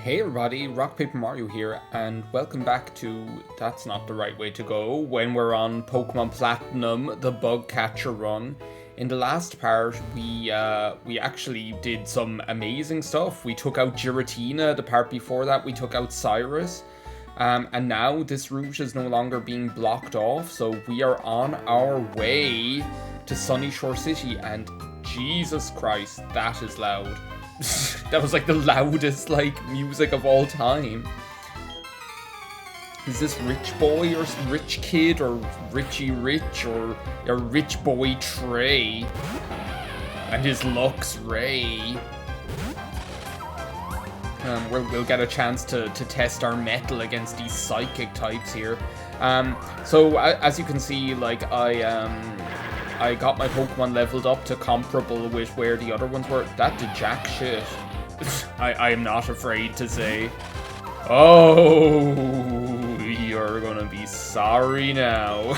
Hey everybody, RockPaperMario here, and welcome back to That's Not the Right Way to Go, when we're on Pokemon Platinum, the Bug Catcher run. In the last part, we actually did some amazing stuff. We took out Giratina. The part before that, we took out Cyrus. And now this route is no longer being blocked off, so we are on our way to Sunyshore City, and Jesus Christ, that is loud. That was like the loudest music of all time. Is this Rich Boy or Rich Kid or Richie Rich or a Rich Boy Trey? And his Lux Ray. We'll get a chance to test our metal against these psychic types here. So as you can see, I got my Pokemon leveled up to comparable with where the other ones were. That did jack shit. I am not afraid to say. Oh, you're gonna be sorry now.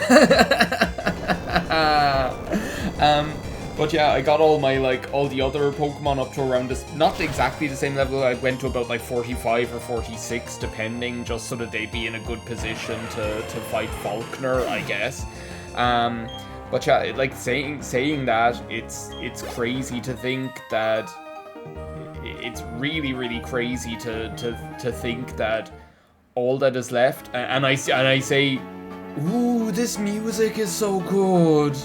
But yeah, I got all my, all the other Pokemon up to around this, not exactly the same level. I went to about 45 or 46, depending, just so that they'd be in a good position to fight Falkner, I guess. But yeah, saying that, it's crazy to think that it's really crazy to think that all that is left, and I say, ooh, this music is so good.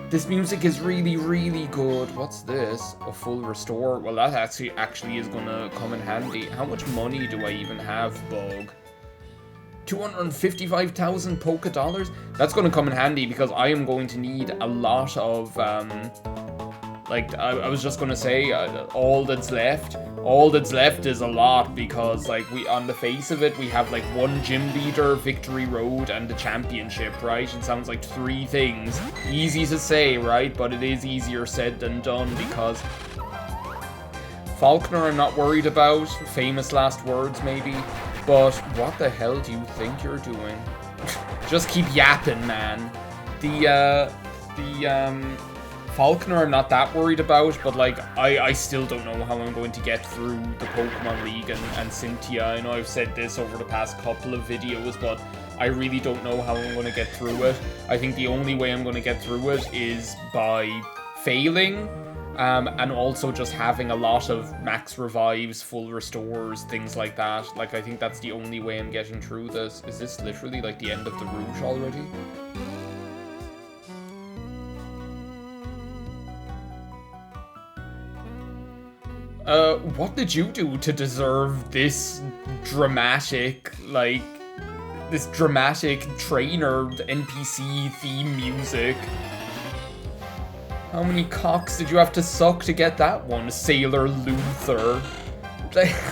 This music is really good. What's this? A full restore? Well, that actually is gonna come in handy. How much money do I even have, Bug? 255,000 Poké Dollars? That's going to come in handy because I am going to need a lot of, I was just going to say, all that's left is a lot because, on the face of it, we have, one gym leader, Victory Road, and the championship, right? It sounds like 3 things. Easy to say, right? But it is easier said than done because Falkner I'm not worried about. Famous last words, maybe. But what the hell do you think you're doing? Just keep yapping, man. The Falkner I'm not that worried about, but I still don't know how I'm going to get through the Pokemon League and Cynthia. I know I've said this over the past couple of videos, but I really don't know how I'm going to get through it. I think the only way I'm going to get through it is by failing. And also just having a lot of max revives, full restores, things like that. I think that's the only way I'm getting through this. Is this literally, the end of the route already? What did you do to deserve this dramatic, this dramatic trainer NPC theme music? How many cocks did you have to suck to get that one, Sailor Luther?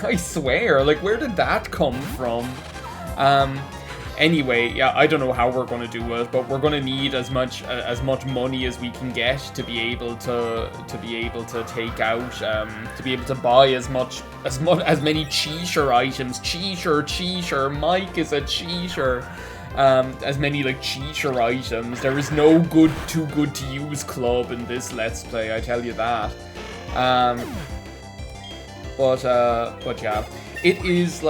I swear, where did that come from? Anyway, yeah, I don't know how we're gonna do it, but we're gonna need as much money as we can get to be able to take out, to be able to buy as many cheater items. Cheater, Mike is a cheater. As many cheater items. There is no too good to use club in this Let's Play, I tell you that. But yeah, it is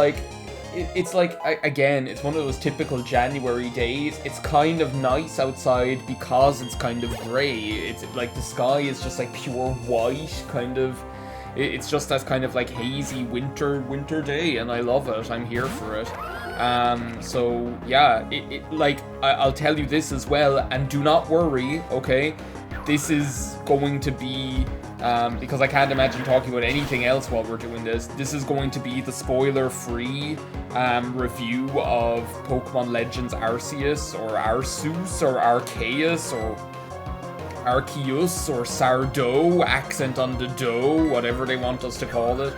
it's again, it's one of those typical January days. It's kind of nice outside because it's kind of grey. It's the sky is just pure white, kind of. It's just that kind of hazy winter day, and I love it. I'm here for it. So yeah, I'll tell you this as well, and do not worry, okay? This is going to be, because I can't imagine talking about anything else while we're doing this. This is going to be the spoiler-free review of Pokemon Legends Arceus, or Arceus, or Arceus, or Arceus, or Sardo, accent on the dough, whatever they want us to call it.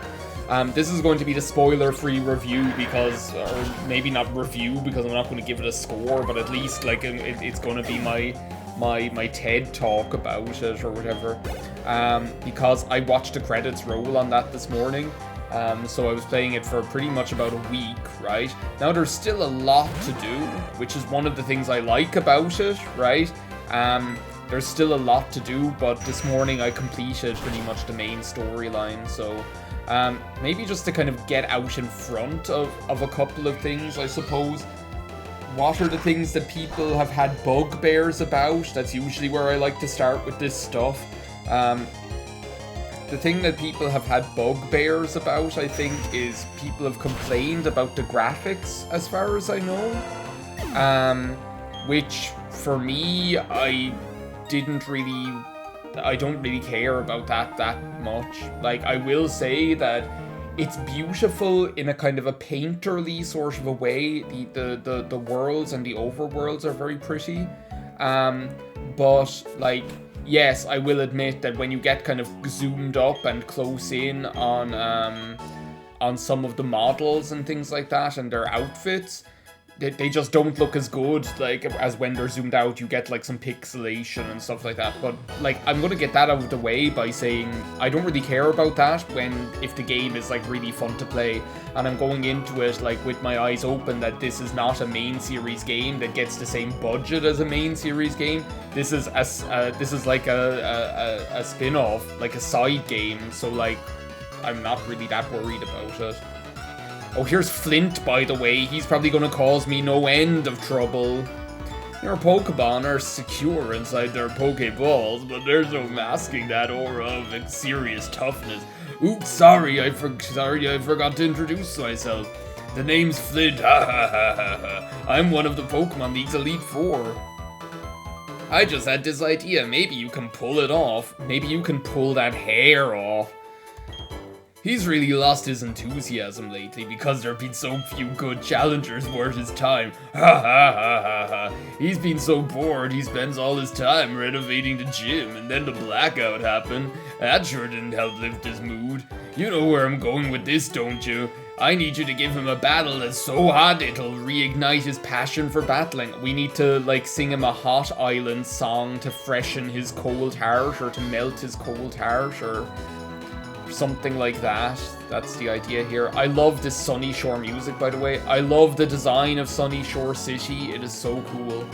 This is going to be the spoiler-free review because, or maybe not review because I'm not going to give it a score, but at least it's going to be my TED talk about it or whatever. Because I watched the credits roll on that this morning. So I was playing it for pretty much about a week, right? Now there's still a lot to do, which is one of the things I like about it, right? There's still a lot to do, but this morning I completed pretty much the main storyline, so Maybe just to kind of get out in front of a couple of things, I suppose. What are the things that people have had bugbears about? That's usually where I like to start with this stuff. The thing that people have had bugbears about, I think, is people have complained about the graphics, as far as I know. Which, for me, I don't really care about that much. Like, I will say that it's beautiful in a kind of a painterly sort of a way. The worlds and the overworlds are very pretty. But, like, yes, I will admit that when you get kind of zoomed up and close in on some of the models and things like that and their outfits, they just don't look as good, like, as when they're zoomed out. You get, like, some pixelation and stuff like that. But, like, I'm gonna get that out of the way by saying I don't really care about that if the game is, like, really fun to play. And I'm going into it, like, with my eyes open that this is not a main series game that gets the same budget as a main series game. This is like a spin-off, like a side game. So, like, I'm not really that worried about it. Oh, here's Flint, by the way. He's probably going to cause me no end of trouble. Your Pokemon are secure inside their Pokeballs, but there's no masking that aura of serious toughness. Oops, sorry, I forgot to introduce myself. The name's Flint, ha ha ha ha ha. I'm one of the Pokemon League's Elite Four. I just had this idea, maybe you can pull it off. Maybe you can pull that hair off. He's really lost his enthusiasm lately because there have been so few good challengers worth his time. Ha ha ha ha ha. He's been so bored he spends all his time renovating the gym, and then the blackout happened. That sure didn't help lift his mood. You know where I'm going with this, don't you? I need you to give him a battle that's so hot it'll reignite his passion for battling. We need to, like, sing him a Hot Island song to freshen his cold heart, or to melt his cold heart, or something like that. That's the idea here. I love this Sunny Shore music, by the way. I love the design of Sunny Shore City. It is so cool.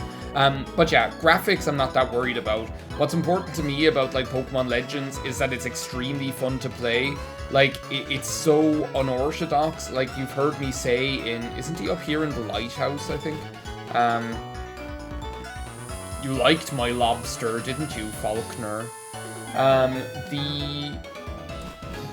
But yeah, graphics I'm not that worried about. What's important to me about, like, Pokemon Legends is that it's extremely fun to play. Like, it's so unorthodox. Like, you've heard me say isn't he up here in the lighthouse, I think? You liked my lobster, didn't you, Faulkner?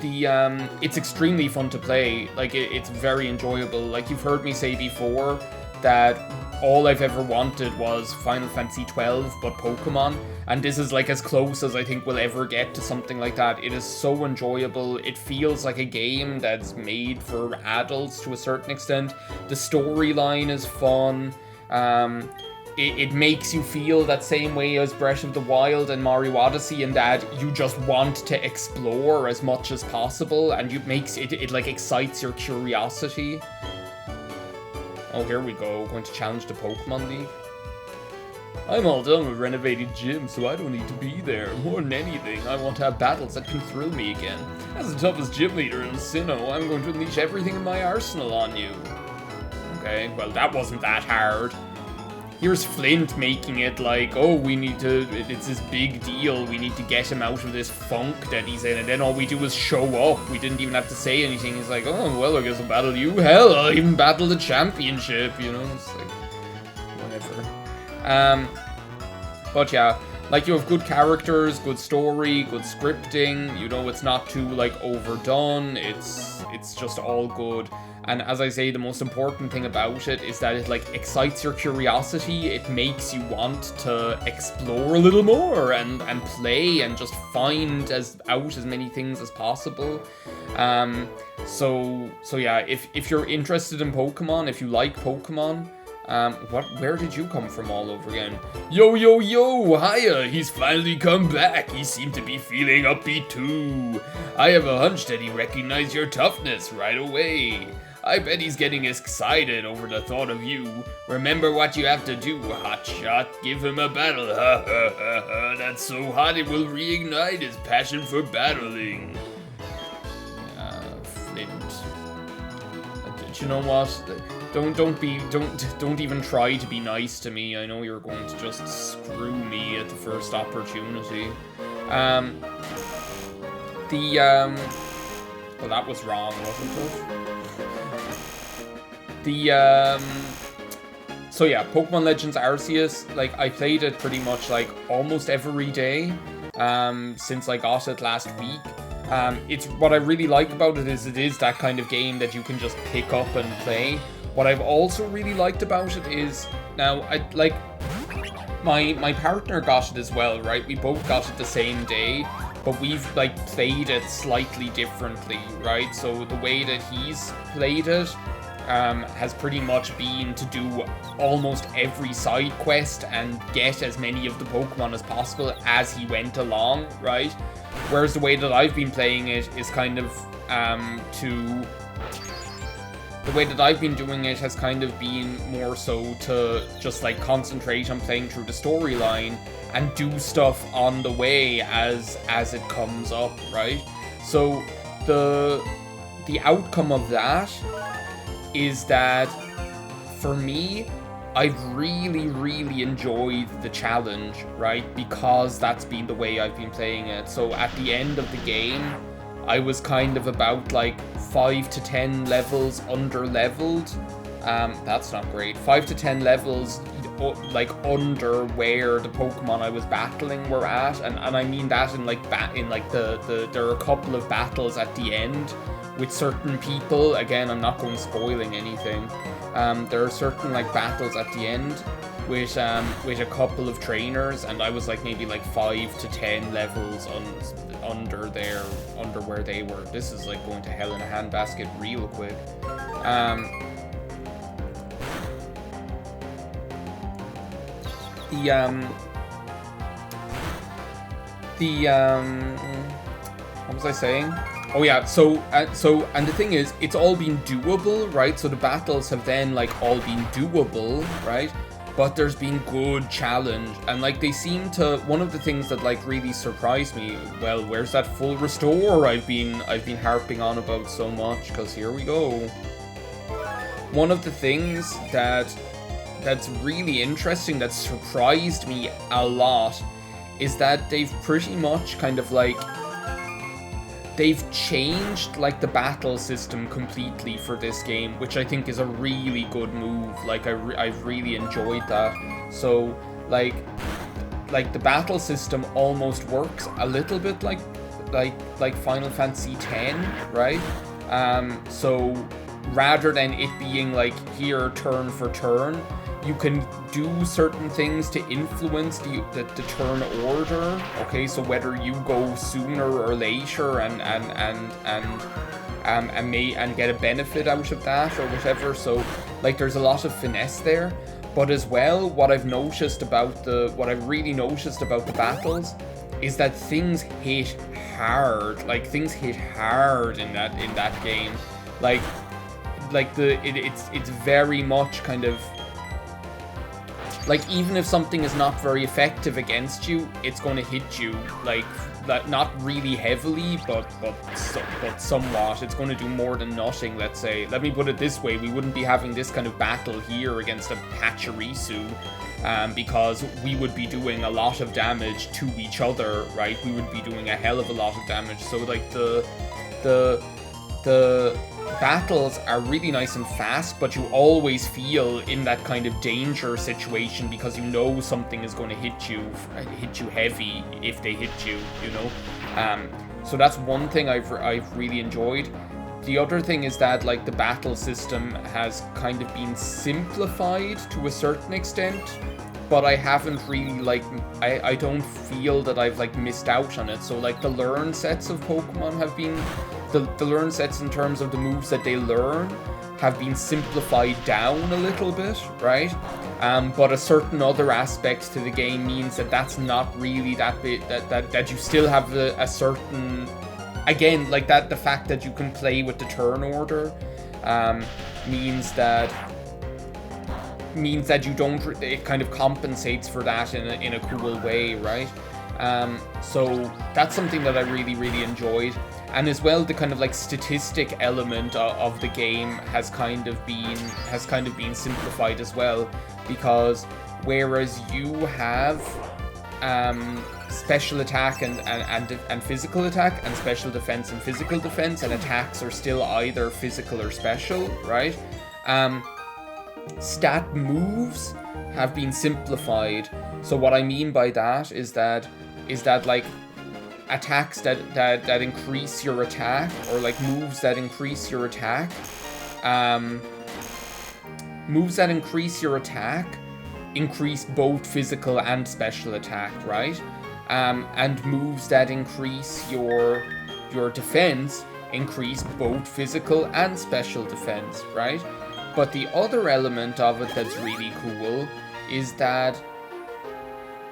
It's extremely fun to play. Like, it's very enjoyable. Like, you've heard me say before that all I've ever wanted was Final Fantasy XII, but Pokemon. And this is, like, as close as I think we'll ever get to something like that. It is so enjoyable. It feels like a game that's made for adults to a certain extent. The storyline is fun. It makes you feel that same way as Breath of the Wild and Mario Odyssey, in that you just want to explore as much as possible, and it like excites your curiosity. Oh, here we go. Going to challenge the Pokemon League. I'm all done with renovating gyms, so I don't need to be there. More than anything, I want to have battles that can thrill me again. As the toughest gym leader in Sinnoh, I'm going to unleash everything in my arsenal on you. Okay, well, that wasn't that hard. Here's Flint making it like, oh, it's this big deal, we need to get him out of this funk that he's in, and then all we do is show up. We didn't even have to say anything. He's like, oh, well, I guess I'll battle you. Hell, I'll even battle the championship, you know? It's like, whatever. But yeah, like, you have good characters, good story, good scripting, you know, it's not too, like, overdone, it's just all good. And as I say, the most important thing about it is that it, like, excites your curiosity. It makes you want to explore a little more and play and just find out as many things as possible. So yeah, if you're interested in Pokemon, if you like Pokemon, where did you come from all over again? Yo, yo, yo, hiya, he's finally come back. He seemed to be feeling upbeat too. I have a hunch that he recognized your toughness right away. I bet he's getting excited over the thought of you. Remember what you have to do, hotshot. Give him a battle, ha ha ha ha. That's so hot it will reignite his passion for battling. Flint. You know what? Don't even try to be nice to me. I know you're going to just screw me at the first opportunity. Well, that was wrong, wasn't it? So yeah, Pokemon Legends Arceus, like, I played it pretty much, like, almost every day, since I got it last week. It's, what I really like about it is that kind of game that you can just pick up and play. What I've also really liked about it is, now, my partner got it as well, right? We both got it the same day, but we've, like, played it slightly differently, right? So the way that he's played it has pretty much been to do almost every side quest and get as many of the Pokemon as possible as he went along, right? Whereas the way that I've been playing it is kind of the way that I've been doing it has kind of been more so to just, like, concentrate on playing through the storyline and do stuff on the way as it comes up, right? So the outcome of that is that, for me, I've really, really enjoyed the challenge, right? Because that's been the way I've been playing it. So at the end of the game, I was kind of about, like, 5 to 10 levels under-leveled. That's not great. 5 to 10 levels, like, under where the Pokemon I was battling were at. And I mean that in, like, there are a couple of battles at the end with certain people. Again, I'm not going spoiling anything. There are certain, like, battles at the end with a couple of trainers, and I was, like, maybe, like, 5 to 10 levels under where they were. This is, like, going to hell in a handbasket real quick. What was I saying? Oh yeah, so and the thing is, it's all been doable, right? So the battles have then, like, all been doable, right? But there's been good challenge, and, like, they seem to, one of the things that, like, really surprised me, well, where's that full restore I've been harping on about so much, because here we go. One of the things that's really interesting, that surprised me a lot, is that they've pretty much kind of, like, they've changed, like, the battle system completely for this game, which I think is a really good move. Like, I've really enjoyed that. So, like the battle system almost works a little bit like Final Fantasy X, right? So rather than it being, like, here turn for turn, you can do certain things to influence the turn order. Okay, so whether you go sooner or later and get a benefit out of that or whatever. So, like, there's a lot of finesse there. But as well, what I've really noticed about the battles is that things hit hard. Like, things hit hard in that game. It's very much kind of, like, even if something is not very effective against you, it's going to hit you, like not really heavily, but somewhat. It's going to do more than nothing, let's say. Let me put it this way: we wouldn't be having this kind of battle here against a Pachirisu, because we would be doing a lot of damage to each other, right? We would be doing a hell of a lot of damage. So, like, the battles are really nice and fast, but you always feel in that kind of danger situation because you know something is going to hit you heavy if they hit you, you know. So that's one thing I've really enjoyed. The other thing is that, like, the battle system has kind of been simplified to a certain extent, but I haven't really, like, I don't feel that I've, like, missed out on it. So, like, the learn sets of Pokemon have been, the learn sets in terms of the moves that they learn have been simplified down a little bit, right? But a certain other aspect to the game means that that's not really that bit, that you still have a certain, again, like, that the fact that you can play with the turn order means that you don't, it kind of compensates for that in a cool way, right? So that's something that I really, really enjoyed. And as well, the kind of, like, statistic element of the game has kind of been simplified as well, because whereas you have special attack and physical attack, and special defense and physical defense, and attacks are still either physical or special, right? Stat moves have been simplified. So what I mean by that is that like attacks that increase your attack, or like moves that increase your attack, increase both physical and special attack, right? And moves that increase your defense increase both physical and special defense, right? But the other element of it that's really cool is that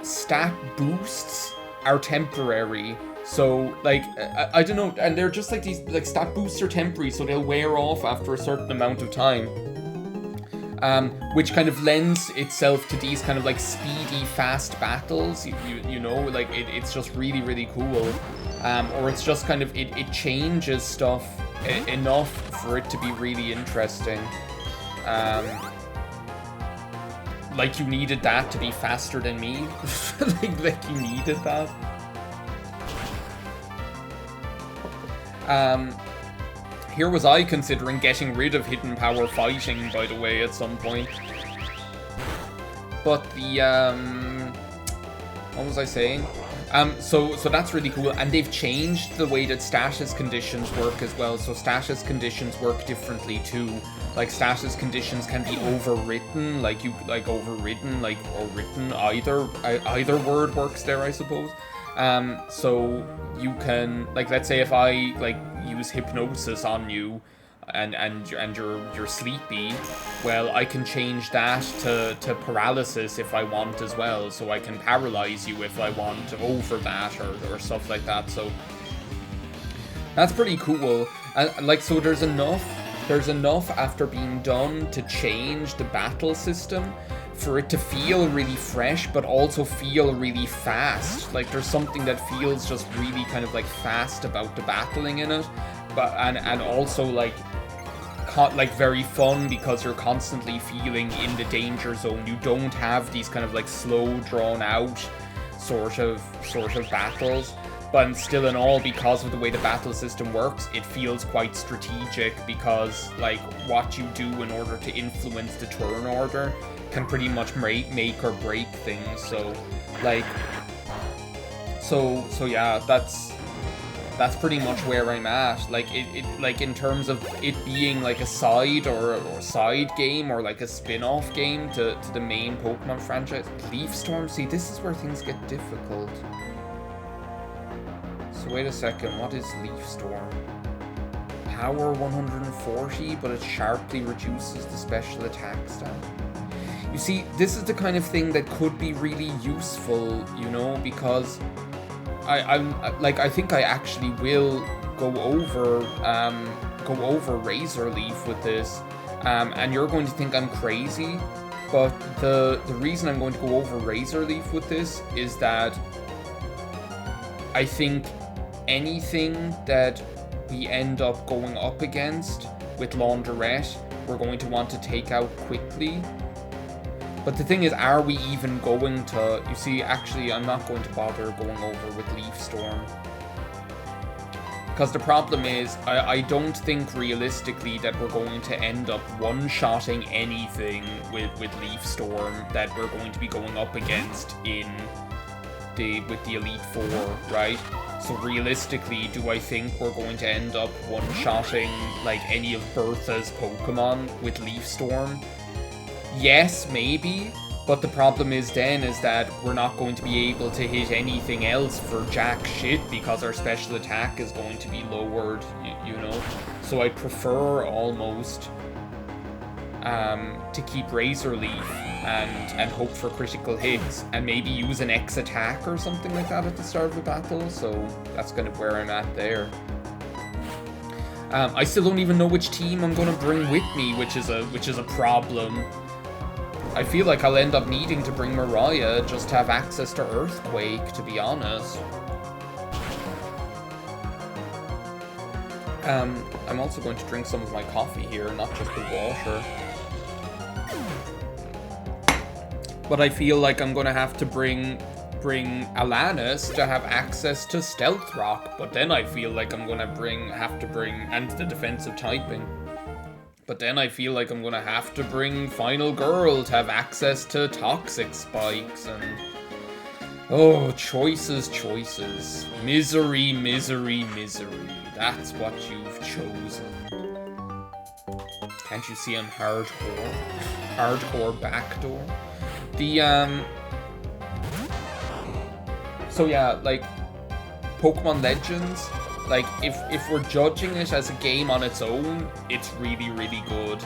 stat boosts are temporary. So, like, I don't know, and they're just like these, like, stat boosts are temporary, so they'll wear off after a certain amount of time. Which kind of lends itself to these kind of, like, speedy, fast battles, you know, like, it's just really, really cool. Or it's just kind of, it changes stuff enough for it to be really interesting. Like you needed that to be faster than me. like you needed that. Here was I considering getting rid of hidden power fighting, by the way, at some point. But the, what was I saying? So that's really cool, and they've changed the way that status conditions work as well. So status conditions work differently too. Like status conditions can be overwritten, or written. Either word works there, I suppose. So you can, like, let's say if I like use hypnosis on you, and you're sleepy, well, I can change that to paralysis if I want as well, so I can paralyze you if I want over that, or stuff like that. So that's pretty cool. And like, so there's enough after being done to change the battle system for it to feel really fresh, but also feel really fast. Like, there's something that feels just really kind of like fast about the battling in it, but and also like very fun, because you're constantly feeling in the danger zone. You don't have these kind of like slow, drawn out sort of battles, but still in all, because of the way the battle system works, it feels quite strategic, because like what you do in order to influence the turn order can pretty much make or break things. So like, so yeah, that's pretty much where I'm at. Like, it like, in terms of it being like a side or side game, or like a spin-off game to the main Pokemon franchise. Leaf Storm, see, this is where things get difficult. So wait a second, what is Leaf Storm? Power 140, but it sharply reduces the special attack stat. You see, this is the kind of thing that could be really useful, you know, because I think I actually will go over Razor Leaf with this, and you're going to think I'm crazy, but the reason I'm going to go over Razor Leaf with this is that I think anything that we end up going up against with Laundrette, we're going to want to take out quickly. But the thing is, are we even going to... You see, actually, I'm not going to bother going over with Leaf Storm. Because the problem is, I don't think realistically that we're going to end up one-shotting anything with Leaf Storm that we're going to be going up against with the Elite Four, right? So realistically, do I think we're going to end up one-shotting like any of Bertha's Pokemon with Leaf Storm? Yes, maybe, but the problem is that we're not going to be able to hit anything else for jack shit, because our special attack is going to be lowered, you know? So I'd prefer almost to keep Razor Leaf and hope for critical hits, and maybe use an X attack or something like that at the start of a battle. So that's kind of where I'm at there. I still don't even know which team I'm going to bring with me, which is a problem. I feel like I'll end up needing to bring Mariah just to have access to Earthquake, to be honest. I'm also going to drink some of my coffee here, not just the water. But I feel like I'm going to have to bring bring Alanis to have access to Stealth Rock, but then I feel like I'm gonna have to bring and the defensive typing. But then I feel like I'm gonna have to bring Final Girl to have access to Toxic Spikes, and oh, choices. Misery. That's what you've chosen. Can't you see I'm hardcore? Hardcore backdoor. So yeah, like, Pokemon Legends, like, if we're judging it as a game on its own, it's really, really good.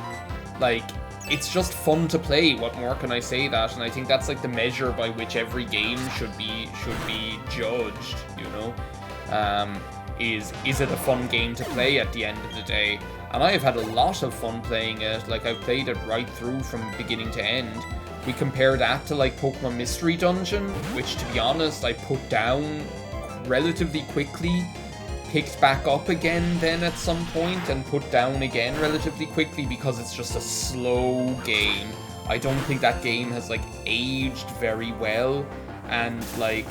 Like, it's just fun to play. What more can I say that? And I think that's like the measure by which every game should be judged, you know? Is it a fun game to play at the end of the day? And I have had a lot of fun playing it. Like, I've played it right through from beginning to end. We compare that to like Pokemon Mystery Dungeon, which, to be honest, I put down relatively quickly, picked back up again then at some point, and put down again relatively quickly because it's just a slow game. I don't think that game has like aged very well, and like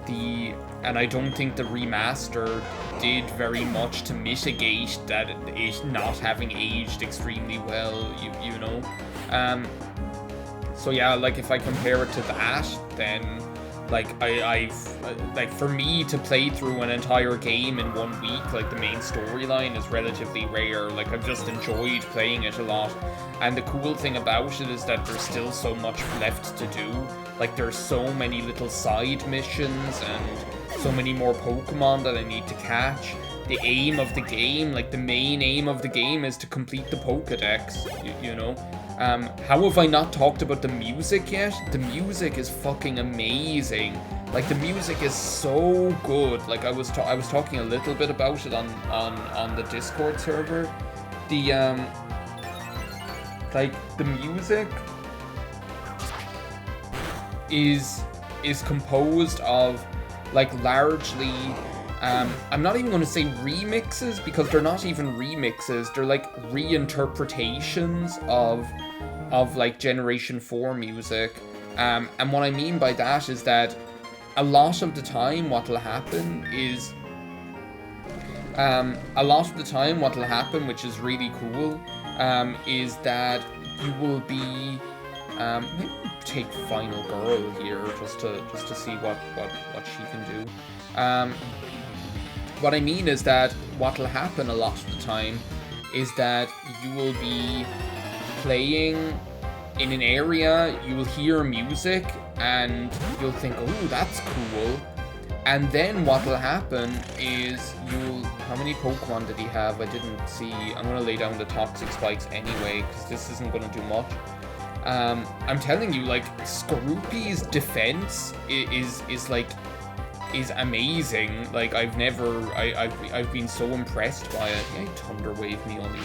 and I don't think the remaster did very much to mitigate that it not having aged extremely well, you know. So yeah, like, if I compare it to that, then like like, for me to play through an entire game in 1 week, like, the main storyline is relatively rare. Like, I've just enjoyed playing it a lot, and the cool thing about it is that there's still so much left to do. Like, there's so many little side missions and so many more Pokemon that I need to catch. The aim of the game, like, the main aim of the game is to complete the Pokédex, you know? How have I not talked about the music yet? The music is fucking amazing. Like, the music is so good. Like, I was talking a little bit about it on the Discord server. Like, the music is composed of, like, largely, I'm not even going to say remixes, because they're not even remixes. They're like reinterpretations of like Generation 4 music. And what I mean by that is that a lot of the time what'll happen, which is really cool, is that you will be, maybe take Final Girl here just to see what she can do. What I mean is that what'll happen a lot of the time is that you will be playing in an area, you will hear music, and you'll think, oh, that's cool. And then what'll happen is how many Pokemon did he have? I didn't see. I'm going to lay down the Toxic Spikes anyway, because this isn't going to do much. I'm telling you, like, Skorupi's defense is amazing. Like, I've been so impressed by it. Yeah, Thunder Wave me only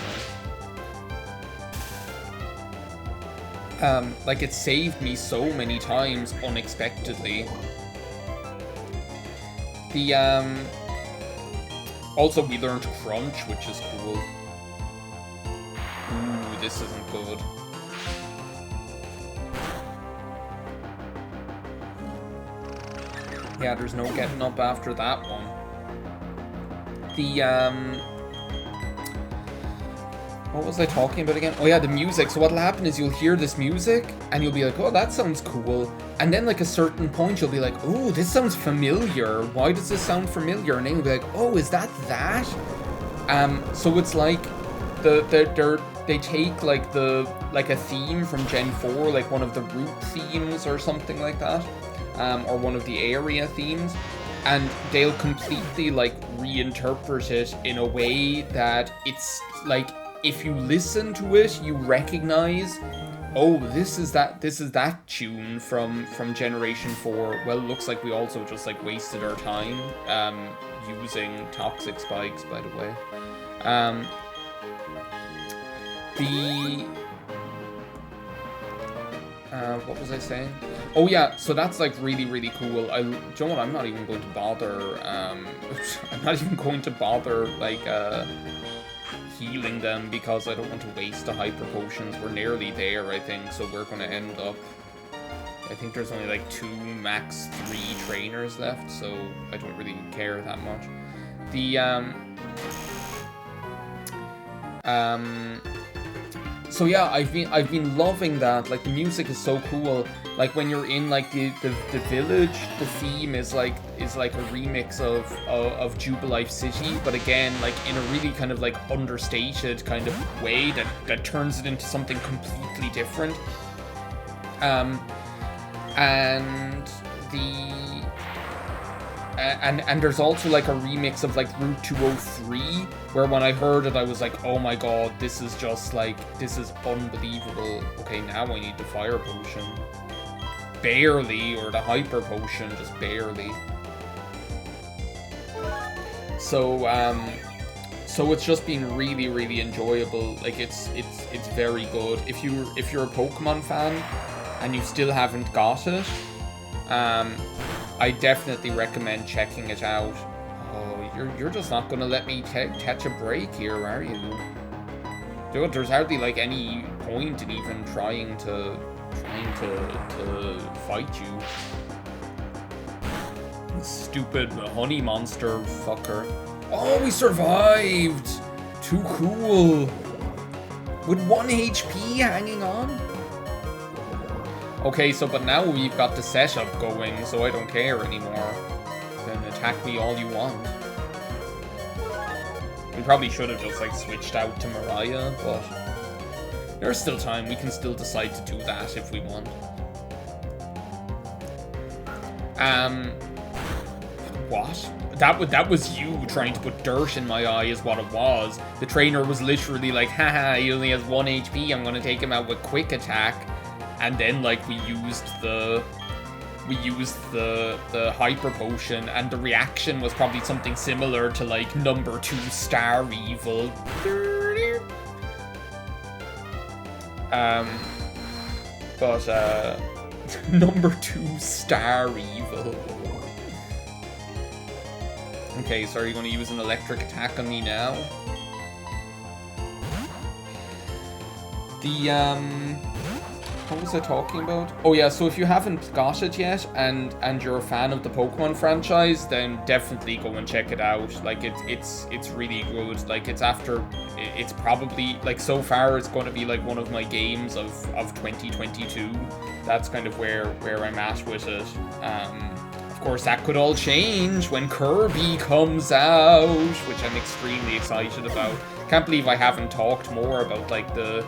now. Like, it saved me so many times unexpectedly. Also, we learned Crunch, which is cool. Ooh, this isn't good. Yeah, there's no getting up after that one. What was I talking about again? Oh yeah, the music. So what'll happen is you'll hear this music, and you'll be like, oh, that sounds cool. And then, like, a certain point, you'll be like, oh, this sounds familiar. Why does this sound familiar? And then you'll be like, oh, is that? So it's like, they take, like, a theme from Gen 4, like one of the root themes or something like that. Or one of the area themes, and they'll completely, like, reinterpret it in a way that it's like, if you listen to it, you recognize, oh, this is that tune from Generation 4. Well, it looks like we also just, like, wasted our time using Toxic Spikes, by the way. What was I saying? Oh yeah, so that's, like, really, really cool. Do you know what? I'm not even going to bother. I'm not even going to bother, like, healing them, because I don't want to waste the hyper potions. We're nearly there, I think. So we're going to end up I think there's only like 2, max 3 trainers left, so I don't really care that much. So yeah, I've been loving that. Like, the music is so cool. Like, when you're in like the village, the theme is like a remix of Jubilife City, but again, like in a really kind of like understated kind of way that turns it into something completely different. And there's also like a remix of like Route 203, where when I heard it I was like, oh my god, this is unbelievable. Okay, now I need the fire potion. Barely, or the hyper potion, just barely. So it's just been really, really enjoyable. Like, it's very good. If you're a Pokemon fan and you still haven't got it, I definitely recommend checking it out. Oh, you're just not gonna let me catch a break here, are you? Dude, there's hardly like any point in even trying to fight you. Stupid honey monster fucker. Oh, we survived! Too cool! With 1 HP hanging on? Okay, so but now we've got the setup going, so I don't care anymore. Then attack me all you want. We probably should have just like switched out to Mariah, but there's still time. We can still decide to do that if we want. What? That was you trying to put dirt in my eye is what it was. The trainer was literally like, haha, he only has 1 HP, I'm gonna take him out with quick attack. And then like we used the hyper potion, and the reaction was probably something similar to like number 2 Star Evil. But number 2 Star Evil. Okay, so are you going to use an electric attack on me now? What was I talking about? Oh yeah, so if you haven't got it yet and you're a fan of the Pokemon franchise, then definitely go and check it out. Like, it's really good. Like, it's probably, like, so far it's going to be like one of my games of 2022. That's kind of where I'm at with it. Of course, that could all change when Kirby comes out, which I'm extremely excited about. Can't believe I haven't talked more about like the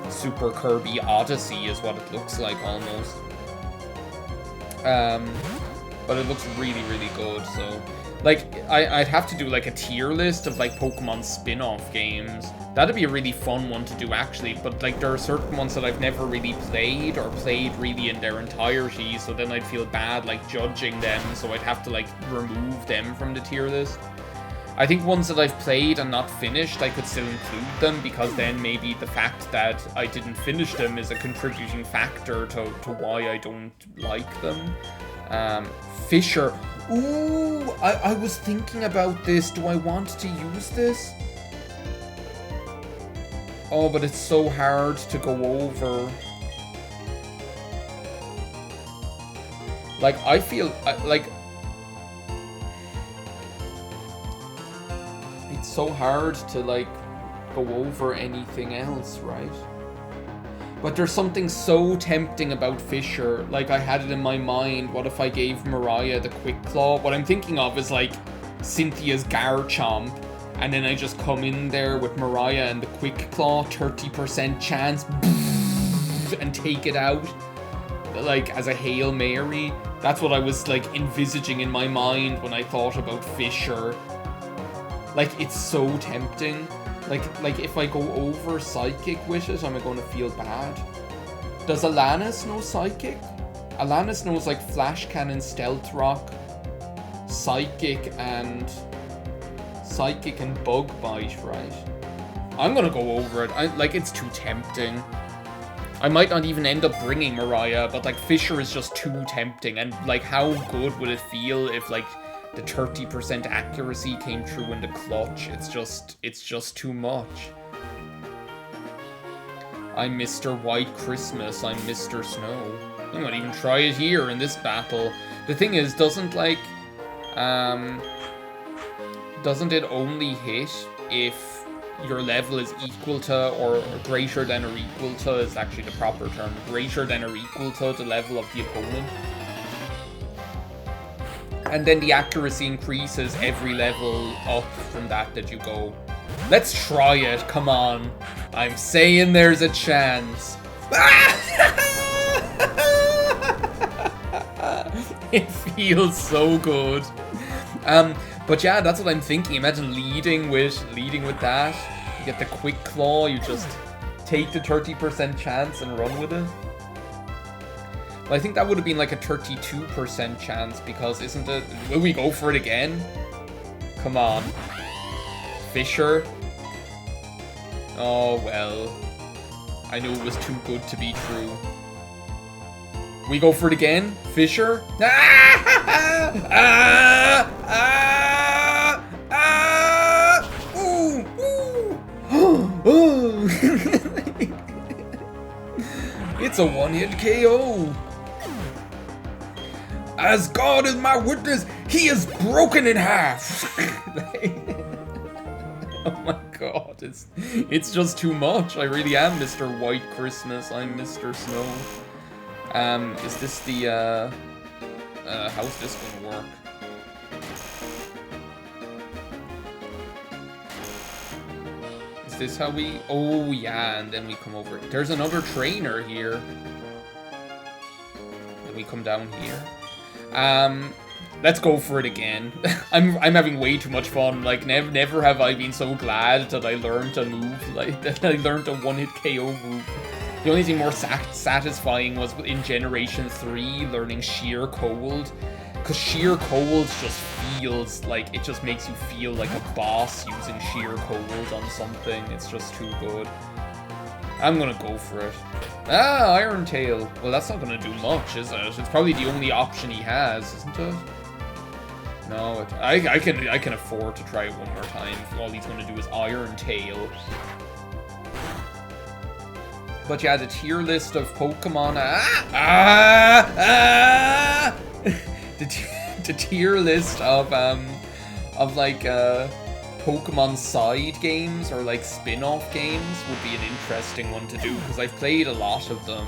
Super Kirby Odyssey is what it looks like almost. But it looks really, really good. So, like, I'd have to do like a tier list of like Pokemon spin-off games. That'd be a really fun one to do actually. But like, there are certain ones that I've never really played or played really in their entirety. So then I'd feel bad like judging them. So I'd have to like remove them from the tier list. I think ones that I've played and not finished, I could still include them, because then maybe the fact that I didn't finish them is a contributing factor to why I don't like them. Fisher. Ooh, I was thinking about this. Do I want to use this? Oh, but it's so hard to go over. Like, I feel like... It's so hard to, like, go over anything else, right? But there's something so tempting about Fisher. Like, I had it in my mind, what if I gave Mariah the Quick Claw? What I'm thinking of is, like, Cynthia's Garchomp, and then I just come in there with Mariah and the Quick Claw, 30% chance, and take it out, like, as a Hail Mary. That's what I was, like, envisaging in my mind when I thought about Fisher. Like, it's so tempting. Like if I go over Psychic with it, am I going to feel bad? Does Alanis know Psychic? Alanis knows, like, Flash Cannon, Stealth Rock, Psychic and Bug Bite, right? I'm going to go over it. Like, it's too tempting. I might not even end up bringing Mariah, but, like, Fisher is just too tempting. And, like, how good would it feel if, like, the 30% accuracy came true in the clutch? It's just too much. I'm Mr. White Christmas, I'm Mr. Snow. I'm gonna even try it here in this battle. The thing is, doesn't it only hit if your level is equal to, or greater than or equal to is actually the proper term, greater than or equal to the level of the opponent? And then the accuracy increases every level up from that you go. Let's try it, come on. I'm saying there's a chance. It feels so good. But yeah, that's what I'm thinking. Imagine leading with that. You get the quick claw, you just take the 30% chance and run with it. But I think that would have been like a 32% chance, because isn't it... Will we go for it again? Come on. Fisher. Oh, well. I knew it was too good to be true. We go for it again? Fisher? Ooh, ooh. It's a one-hit KO. As God is my witness, he is broken in half. Oh my god, it's just too much. I really am Mr. White Christmas. I'm Mr. Snow. Is this the, how's this gonna work? Is this how we... Oh, yeah, and then we come over. There's another trainer here. And we come down here. Let's go for it again. I'm having way too much fun. Like, never have I been so glad that I learned a move, like, that I learned a one-hit KO move. The only thing more satisfying was in Generation 3, learning Sheer Cold. Because Sheer Cold just feels like, it just makes you feel like a boss using Sheer Cold on something. It's just too good. I'm gonna go for it. Ah, Iron Tail. Well, that's not gonna do much, is it? It's probably the only option he has, isn't it? No, I can afford to try it one more time. All he's gonna do is Iron Tail. But yeah, the tier list of Pokemon. The tier list of like Pokemon side games or like spin-off games would be an interesting one to do, because I've played a lot of them.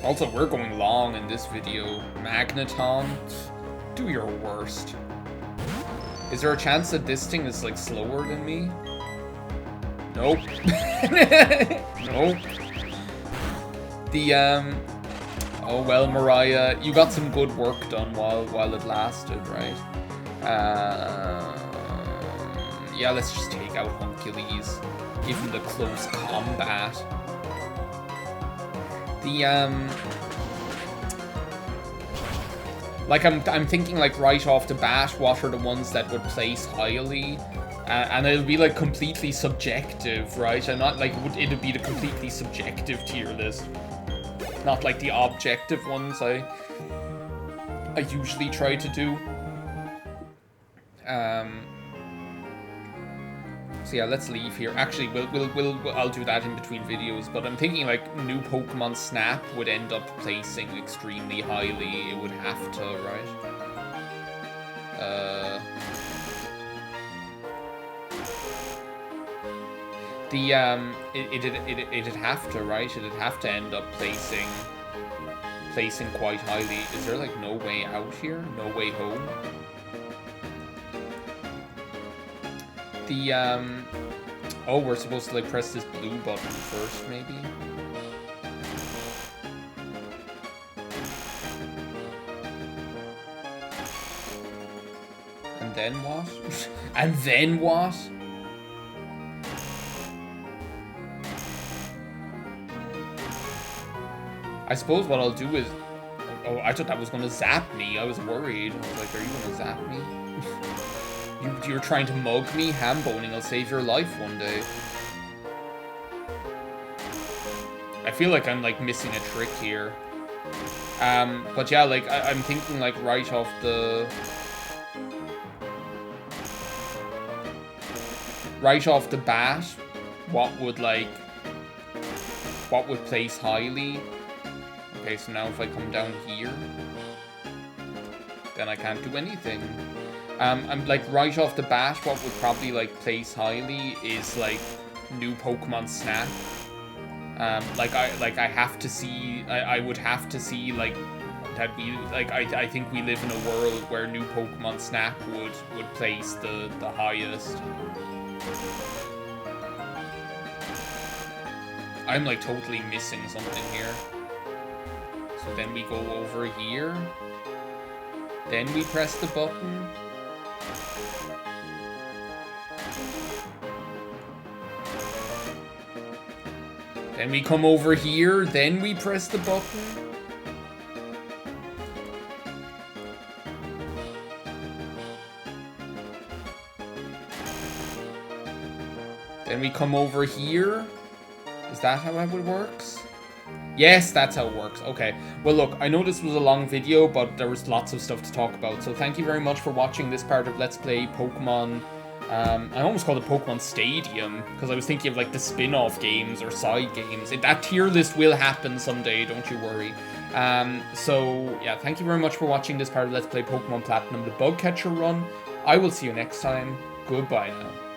Also, we're going long in this video. Magneton, do your worst. Is there a chance that this thing is like slower than me? Nope. Nope. The oh well, Mariah, you got some good work done while it lasted, right? Yeah, let's just take out Huncules. Give him the close combat. The like I'm thinking like right off the bat, what are the ones that would place highly? And it'll be like completely subjective, right? And not like it'll be the completely subjective tier list, not like the objective ones I usually try to do. So yeah, let's leave here. Actually, I'll do that in between videos. But I'm thinking like new Pokemon Snap would end up placing extremely highly. It would have to, right? It'd have to, right? It'd have to end up placing quite highly. Is there like no way out here? No way home? The oh, we're supposed to like press this blue button first, maybe? And then what? And then what? I suppose what I'll do is... Oh, I thought that was going to zap me. I was worried. I was like, are you going to zap me? You're trying to mug me? Ham-boning will save your life one day. I feel like I'm, like, missing a trick here. But yeah, like, I'm thinking, like, right off the... Right off the bat, what would place highly? Okay, so now if I come down here, then I can't do anything. I'm like right off the bat, what would probably like place highly is like new Pokemon Snap. I have to see. I would have to see like that we like. I think we live in a world where new Pokemon Snap would place the highest. I'm like totally missing something here. So then we go over here. Then we press the button. Then we come over here. Then we press the button. Then we come over here. Is that how it works? Yes, that's how it works. Okay. Well, look, I know this was a long video, but there was lots of stuff to talk about. So thank you very much for watching this part of Let's Play Pokemon. I almost called it Pokemon Stadium, because I was thinking of like the spin-off games or side games. That tier list will happen someday, don't you worry. So, yeah, thank you very much for watching this part of Let's Play Pokemon Platinum, the Bug Catcher run. I will see you next time. Goodbye now.